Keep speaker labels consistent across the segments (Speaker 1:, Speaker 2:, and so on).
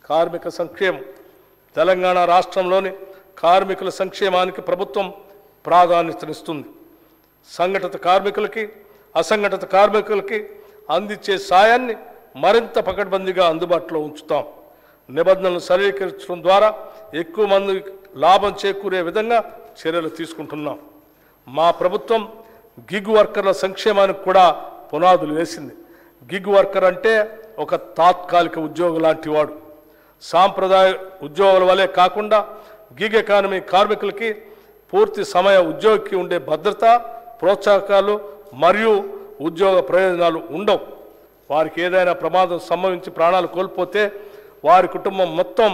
Speaker 1: కార్మిక సంక్షేమం. తెలంగాణ రాష్ట్రంలోని కార్మికుల సంక్షేమానికి ప్రభుత్వం ప్రాధాన్యతనిస్తుంది. సంఘటిత కార్మికులకి, అసంఘటిత కార్మికులకి అందించే సాయాన్ని మరింత పకడ్బందీగా అందుబాటులో ఉంచుతాం. నిబంధనలు సరళీకరించడం ద్వారా ఎక్కువ మంది లాభం చేకూరే విధంగా చర్యలు తీసుకుంటున్నాం. మా ప్రభుత్వం గిగ్ వర్కర్ల సంక్షేమానికి కూడా పునాదులు వేసింది. గిగ్ వర్కర్ అంటే ఒక తాత్కాలిక ఉద్యోగం లాంటి వాడు. సాంప్రదాయ ఉద్యోగుల వలె కాకుండా గిగ్ ఎకానమీ కార్మికులకి పూర్తి సమయ ఉద్యోగికి ఉండే భద్రత, ప్రోత్సాహకాలు మరియు ఉద్యోగ ప్రయోజనాలు ఉండవు. వారికి ఏదైనా ప్రమాదం సంభవించి ప్రాణాలు కోల్పోతే వారి కుటుంబం మొత్తం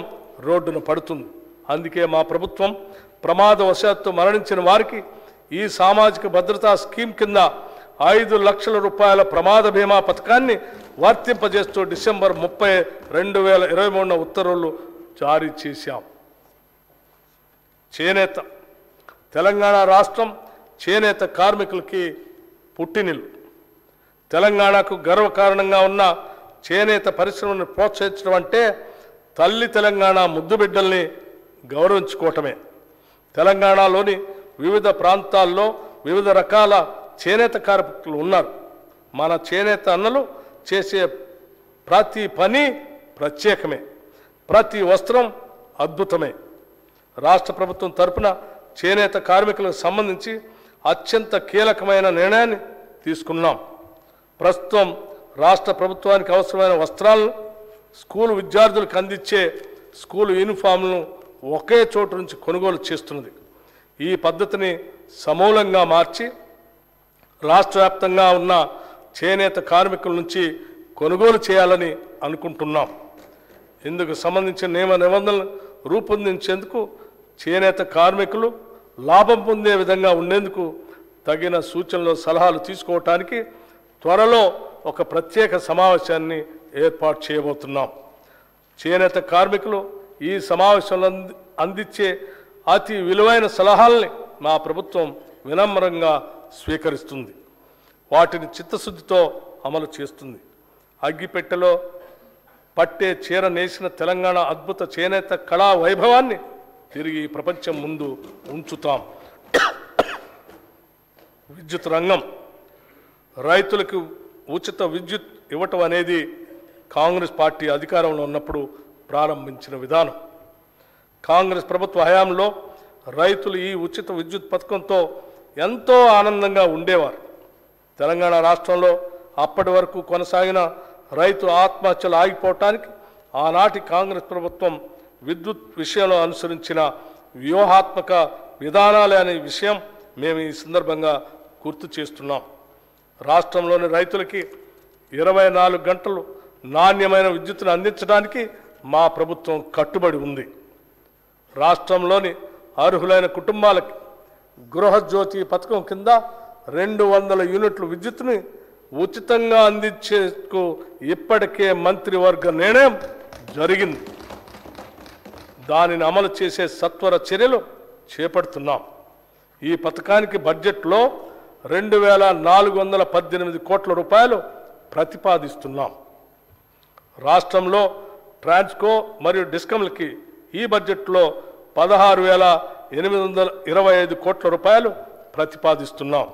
Speaker 1: రోడ్డున పడుతుంది. అందుకే మా ప్రభుత్వం ప్రమాదవశాత్తు మరణించిన వారికి ఈ సామాజిక భద్రతా స్కీమ్ కింద 5 లక్షల రూపాయల ప్రమాద బీమా పథకాన్ని వర్తింపజేస్తూ డిసెంబర్ 30, 2023 ఉత్తర్వులు జారీ చేశాం. చేనేత. తెలంగాణ రాష్ట్రం చేనేత కార్మికులకి పుట్టినిల్లు. తెలంగాణకు గర్వకారణంగా ఉన్న చేనేత పరిశ్రమను ప్రోత్సహించడం అంటే తల్లి తెలంగాణ ముద్దుబిడ్డల్ని గౌరవించుకోవటమే. తెలంగాణలోని వివిధ ప్రాంతాల్లో వివిధ రకాల చేనేత కార్మికులు ఉన్నారు. మన చేనేత అన్నలు చేసే ప్రతి పని ప్రత్యేకమే, ప్రతి వస్త్రం అద్భుతమే. రాష్ట్ర ప్రభుత్వం తరపున చేనేత కార్మికులకు సంబంధించి అత్యంత కీలకమైన నిర్ణయాన్ని తీసుకున్నాం. ప్రస్తుతం రాష్ట్ర ప్రభుత్వానికి అవసరమైన వస్త్రాలను స్కూలు విద్యార్థులకు అందించే స్కూలు యూనిఫామ్లను ఒకే చోటు నుంచి కొనుగోలు చేస్తున్నది. ఈ పద్ధతిని సమూలంగా మార్చి రాష్ట్ర వ్యాప్తంగా ఉన్న చేనేత కార్మికుల నుంచి కొనుగోలు చేయాలని అనుకుంటున్నాం. ఇందుకు సంబంధించిన నియమ నిబంధనలు రూపొందించేందుకు చేనేత కార్మికులు లాభం పొందే విధంగా ఉండేందుకు తగిన సూచనలు, సలహాలు తీసుకోవటానికి త్వరలో ఒక ప్రత్యేక సమావేశాన్ని ఏర్పాటు చేయబోతున్నాం. చేనేత కార్మికులు ఈ సమావేశంలో అందించే అతి విలువైన సలహాలని మా ప్రభుత్వం వినమ్రంగా స్వీకరిస్తుంది. వాటిని చిత్తశుద్ధితో అమలు చేస్తుంది. అగ్గిపెట్టెలో పట్టే చీర నేసిన తెలంగాణ అద్భుత చేనేత కళా వైభవాన్ని తిరిగి ప్రపంచం ముందు ఉంచుతాం. విద్యుత్ రంగం. రైతులకు ఉచిత విద్యుత్ ఇవ్వటం అనేది కాంగ్రెస్ పార్టీ అధికారంలో ఉన్నప్పుడు ప్రారంభించిన విధానం. కాంగ్రెస్ ప్రభుత్వ హయాంలో రైతులు ఈ ఉచిత విద్యుత్ పథకంతో ఎంతో ఆనందంగా ఉండేవారు. తెలంగాణ రాష్ట్రంలో అప్పటి వరకు కొనసాగిన రైతు ఆత్మహత్యలు ఆగిపోవటానికి ఆనాటి కాంగ్రెస్ ప్రభుత్వం విద్యుత్ విషయంలో అనుసరించిన వ్యూహాత్మక విధానాలే అనే విషయం మేము ఈ సందర్భంగా గుర్తు చేస్తున్నాం. రాష్ట్రంలోని రైతులకి 24 గంటలు నాణ్యమైన విద్యుత్తును అందించడానికి మా ప్రభుత్వం కట్టుబడి ఉంది. రాష్ట్రంలోని అర్హులైన కుటుంబాలకి గృహజ్యోతి పథకం కింద 200 యూనిట్ల విద్యుత్తుని ఉచితంగా అందించేందుకు ఇప్పటికే మంత్రివర్గ నిర్ణయం జరిగింది. దానిని అమలు చేసే సత్వర చర్యలు చేపడుతున్నాం. ఈ పథకానికి బడ్జెట్లో 2418 కోట్ల రూపాయలు ప్రతిపాదిస్తున్నాం. రాష్ట్రంలో ట్రాన్స్కో మరియు డిస్కమ్లకి ఈ బడ్జెట్లో 16,825 కోట్ల రూపాయలు ప్రతిపాదిస్తున్నాం.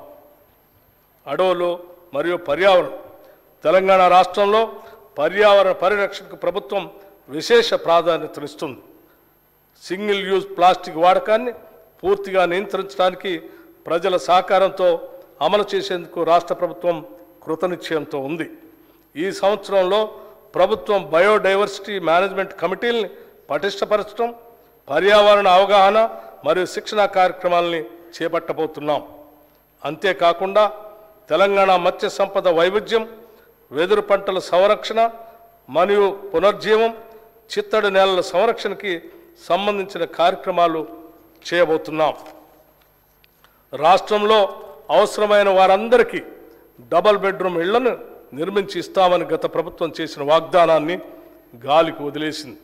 Speaker 1: అడవులు మరియు పర్యావరణం. తెలంగాణ రాష్ట్రంలో పర్యావరణ పరిరక్షణకు ప్రభుత్వం విశేష ప్రాధాన్యతనిస్తుంది. సింగిల్ యూజ్ ప్లాస్టిక్ వాడకాన్ని పూర్తిగా నియంత్రించడానికి ప్రజల సహకారంతో అమలు చేసేందుకు రాష్ట్ర ప్రభుత్వం కృతనిశ్చయంతో ఉంది. ఈ సంవత్సరంలో ప్రభుత్వం బయోడైవర్సిటీ మేనేజ్మెంట్ కమిటీల్ని పటిష్టపరచడం, పర్యావరణ అవగాహన మరియు శిక్షణ కార్యక్రమాలని చేపట్టబోతున్నాం. అంతేకాకుండా తెలంగాణ మత్స్య సంపద వైవిధ్యం, వెదురు పంటల సంరక్షణ మరియు పునర్జీవం, చిత్తడి నేలల సంరక్షణకి సంబంధించిన కార్యక్రమాలు చేయబోతున్నాం. రాష్ట్రంలో అవసరమైన వారందరికీ డబుల్ బెడ్రూమ్ ఇళ్లను నిర్మించి ఇస్తామని గత ప్రభుత్వం చేసిన వాగ్దానాన్ని గాలికి వదిలేసింది.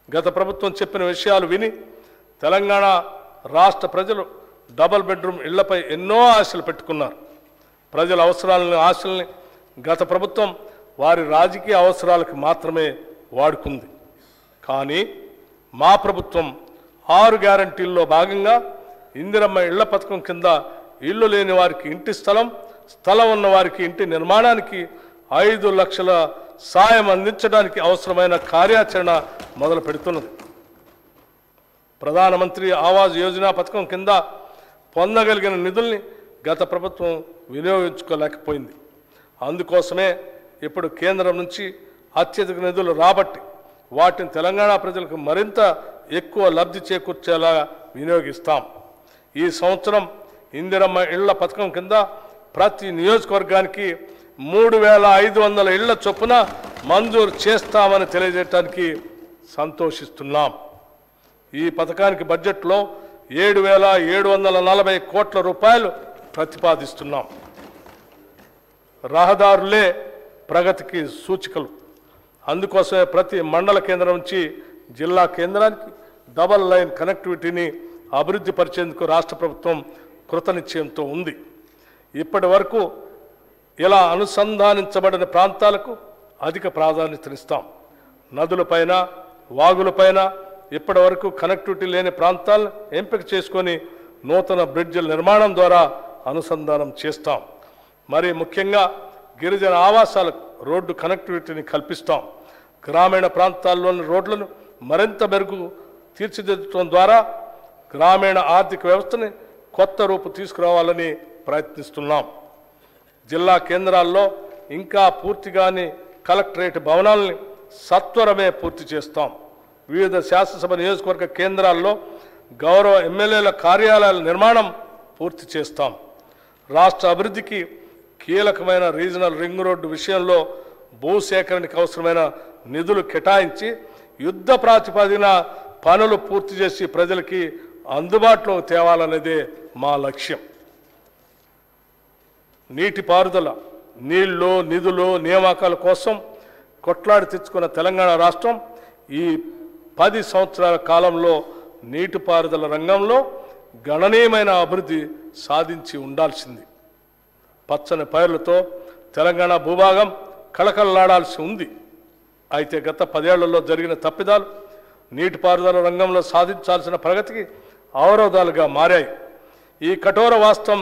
Speaker 1: గత ప్రభుత్వం చెప్పిన విషయాలు విని తెలంగాణ రాష్ట్ర ప్రజలు డబుల్ బెడ్రూమ్ ఇళ్లపై ఎన్నో ఆశలు పెట్టుకున్నారు. ప్రజల అవసరాలను, ఆశల్ని గత ప్రభుత్వం వారి రాజకీయ అవసరాలకు మాత్రమే వాడుకుంది. కానీ మా ప్రభుత్వం 6 గ్యారంటీల్లో భాగంగా ఇందిరమ్మ ఇళ్ల పథకం కింద ఇల్లు లేని వారికి ఇంటి స్థలం ఉన్న వారికి ఇంటి నిర్మాణానికి 5 లక్షల సాయం అందించడానికి అవసరమైన కార్యాచరణ మొదలు పెడుతున్నది. ప్రధానమంత్రి ఆవాస్ యోజన పథకం కింద పొందగలిగిన నిధుల్ని గత ప్రభుత్వం వినియోగించుకోలేకపోయింది. అందుకోసమే ఇప్పుడు కేంద్రం నుంచి అత్యధిక నిధులు రాబట్టి వాటిని తెలంగాణ ప్రజలకు మరింత ఎక్కువ లబ్ధి చేకూర్చేలా వినియోగిస్తాం. ఈ సంవత్సరం ఇందిరమ్మ ఇళ్ల పథకం కింద ప్రతి నియోజకవర్గానికి 3500 ఇళ్ల చొప్పున మంజూరు చేస్తామని తెలియజేయడానికి సంతోషిస్తున్నాం. ఈ పథకానికి బడ్జెట్లో 7,740 కోట్ల రూపాయలు ప్రతిపాదిస్తున్నాం. రహదారులే ప్రగతికి సూచికలు. అందుకోసమే ప్రతి మండల కేంద్రం నుంచి జిల్లా కేంద్రానికి డబల్ లైన్ కనెక్టివిటీని అభివృద్ధి పరిచేందుకు రాష్ట్ర ప్రభుత్వం కృతనిశ్చయంతో ఉంది. ఇప్పటి వరకు ఇలా అనుసంధానించబడిన ప్రాంతాలకు అధిక ప్రాధాన్యతనిస్తాం. నదులపైన వాగులపైన ఇప్పటి వరకు కనెక్టివిటీ లేని ప్రాంతాలను ఎంపిక చేసుకొని నూతన బ్రిడ్జిల నిర్మాణం ద్వారా అనుసంధానం చేస్తాం. మరి ముఖ్యంగా గిరిజన ఆవాసాలకు రోడ్డు కనెక్టివిటీని కల్పిస్తాం. గ్రామీణ ప్రాంతాల్లోని రోడ్లను మరింత మెరుగు తీర్చిదిద్దడం ద్వారా గ్రామీణ ఆర్థిక వ్యవస్థని కొత్త రూపు తీసుకురావాలని ప్రయత్నిస్తున్నాం. జిల్లా కేంద్రాల్లో ఇంకా పూర్తిగాని కలెక్టరేట్ భవనాలని సత్వరమే పూర్తి చేస్తాం. వివిధ శాసనసభ నియోజకవర్గ కేంద్రాల్లో గౌరవ ఎమ్మెల్యేల కార్యాలయాల నిర్మాణం పూర్తి చేస్తాం. రాష్ట్ర అభివృద్ధికి కీలకమైన రీజనల్ రింగ్ రోడ్డు విషయంలో భూసేకరణకు అవసరమైన నిధులు కేటాయించి యుద్ధ ప్రాతిపదికన పనులు పూర్తి చేసి ప్రజలకి అందుబాటులో తేవాలనేదే మా లక్ష్యం. నీటిపారుదల, నీళ్లు, నిధులు, నియామకాల కోసం కొట్లాడి తెచ్చుకున్న తెలంగాణ రాష్ట్రం ఈ 10 సంవత్సరాల కాలంలో నీటిపారుదల రంగంలో గణనీయమైన అభివృద్ధి సాధించి ఉండాల్సింది. పచ్చని పైర్లతో తెలంగాణ భూభాగం కళకళలాడాల్సి ఉంది. అయితే గత 10 ఏళ్లలో జరిగిన తప్పిదాలు నీటిపారుదల రంగంలో సాధించాల్సిన ప్రగతికి అవరోధాలుగా మారాయి. ఈ కఠోర వాస్తవం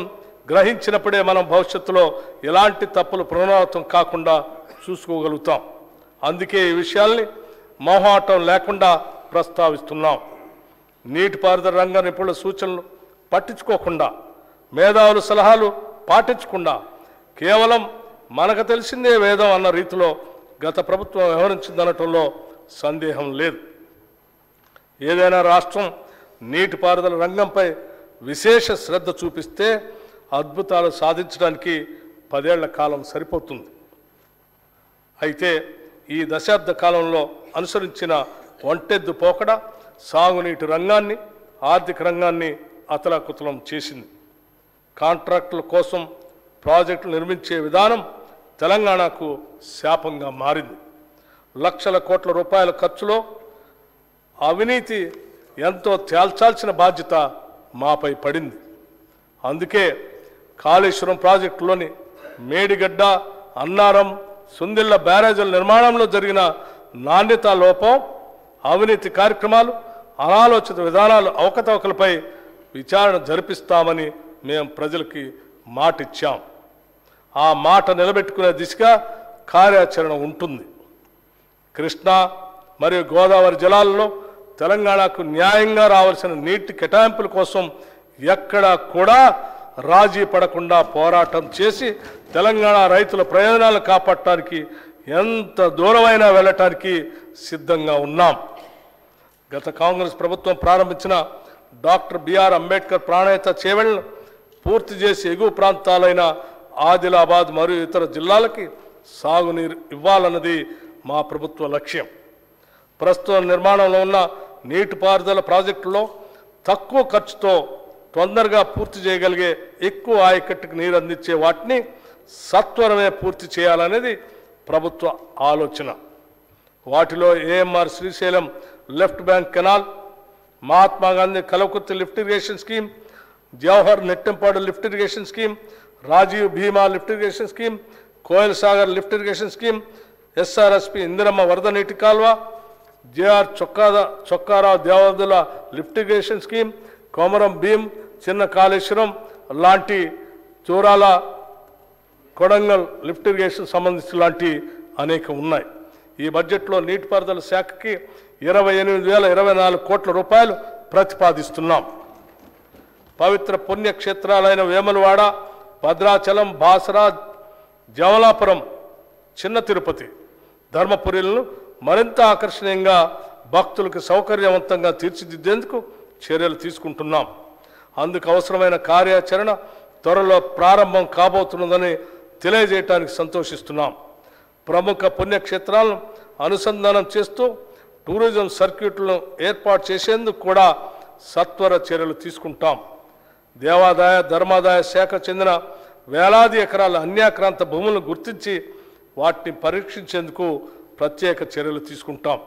Speaker 1: గ్రహించినప్పుడే మనం భవిష్యత్తులో ఎలాంటి తప్పులు పునరావృతం కాకుండా చూసుకోగలుగుతాం. అందుకే ఈ విషయాల్ని మొహమాటం లేకుండా ప్రస్తావిస్తున్నాం. నీటిపారుదల రంగ నిపుణుల సూచనలు పట్టించుకోకుండా, మేధావుల సలహాలు పాటించకుండా కేవలం మనకు తెలిసిందే వేదం అన్న రీతిలో గత ప్రభుత్వం వ్యవహరించిందనటంలో సందేహం లేదు. ఏదైనా రాష్ట్రం నీటిపారుదల రంగంపై విశేష శ్రద్ధ చూపిస్తే అద్భుతాలు సాధించడానికి 10 ఏళ్ల కాలం సరిపోతుంది. అయితే ఈ దశాబ్ద కాలంలో అనుసరించిన ఒంటెద్దు పోకడ సాగునీటి రంగాన్ని, ఆర్థిక రంగాన్ని అతలాకుతలం చేసింది. కాంట్రాక్టుల కోసం ప్రాజెక్టులు నిర్మించే విధానం తెలంగాణకు శాపంగా మారింది. లక్షల కోట్ల రూపాయల ఖర్చులో అవినీతి ఎంతో తేల్చాల్సిన బాధ్యత మాపై పడింది. అందుకే కాళేశ్వరం ప్రాజెక్టులోని మేడిగడ్డ, అన్నారం, సుందిళ్ల బ్యారేజీల నిర్మాణంలో జరిగిన నాణ్యతా లోపం, అవినీతి కార్యక్రమాలు, అనాలోచిత విధానాలు, అవకతవకలపై విచారణ జరిపిస్తామని మేము ప్రజలకి మాటిచ్చాం. ఆ మాట నిలబెట్టుకునే దిశగా కార్యాచరణ ఉంటుంది. కృష్ణా మరియు గోదావరి జలాలలో తెలంగాణకు న్యాయంగా రావాల్సిన నీటి కేటాయింపుల కోసం ఎక్కడా కూడా రాజీ పడకుండా పోరాటం చేసి తెలంగాణ రైతుల ప్రయోజనాలను కాపాడటానికి ఎంత దూరమైనా వెళ్ళటానికి సిద్ధంగా ఉన్నాం. గత కాంగ్రెస్ ప్రభుత్వం ప్రారంభించిన డాక్టర్ బిఆర్ అంబేద్కర్ ప్రాణహిత చేవెళ్లను పూర్తి చేసి ఎగువ ప్రాంతాలైన ఆదిలాబాద్ మరియు ఇతర జిల్లాలకి సాగునీరు ఇవ్వాలన్నది మా ప్రభుత్వ లక్ష్యం. ప్రస్తుతం నిర్మాణంలో ఉన్న నీటిపారుదల ప్రాజెక్టులో తక్కువ ఖర్చుతో తొందరగా పూర్తి చేయగలిగే ఎక్కువ ఆయకట్టుకు నీరు అందించే వాటిని సత్వరమే పూర్తి చేయాలనేది ప్రభుత్వ ఆలోచన. వాటిలో AMR Srisailam left bank canal, Mahatma Gandhi Kalwakurthy lift irrigation scheme, Jawahar Nettempadu lift irrigation scheme, Rajiv Bhima lift irrigation scheme, Koil Sagar lift irrigation scheme, SRSP Indiramma వరద నీటి కాల్వ, JR Chokkarao Devadula lift irrigation scheme, Komaram Bheem, చిన్న కాళేశ్వరం లాంటి చూరాల కొడంగల్ లిఫ్ట్ ఇరిగేషన్ సంబంధించి లాంటి అనేక ఉన్నాయి. ఈ బడ్జెట్లో నీటిపారుదల శాఖకి 28,024 కోట్ల రూపాయలు ప్రతిపాదిస్తున్నాం. పవిత్ర పుణ్యక్షేత్రాలైన వేములవాడ, భద్రాచలం, బాసరా, జమలాపురం, చిన్న తిరుపతి, ధర్మపురిలను మరింత ఆకర్షణీయంగా భక్తులకు సౌకర్యవంతంగా తీర్చిదిద్దేందుకు చర్యలు తీసుకుంటున్నాం. అందుకు అవసరమైన కార్యాచరణ త్వరలో ప్రారంభం కాబోతున్నదని తెలియజేయడానికి సంతోషిస్తున్నాం. ప్రముఖ పుణ్యక్షేత్రాలను అనుసంధానం చేస్తూ టూరిజం సర్క్యూట్లను ఏర్పాటు చేసేందుకు కూడా సత్వర చర్యలు తీసుకుంటాం. దేవాదాయ ధర్మాదాయ శాఖ చెందిన వేలాది ఎకరాల అన్యాక్రాంత భూములను గుర్తించి వాటిని పరీక్షించేందుకు ప్రత్యేక చర్యలు తీసుకుంటాం.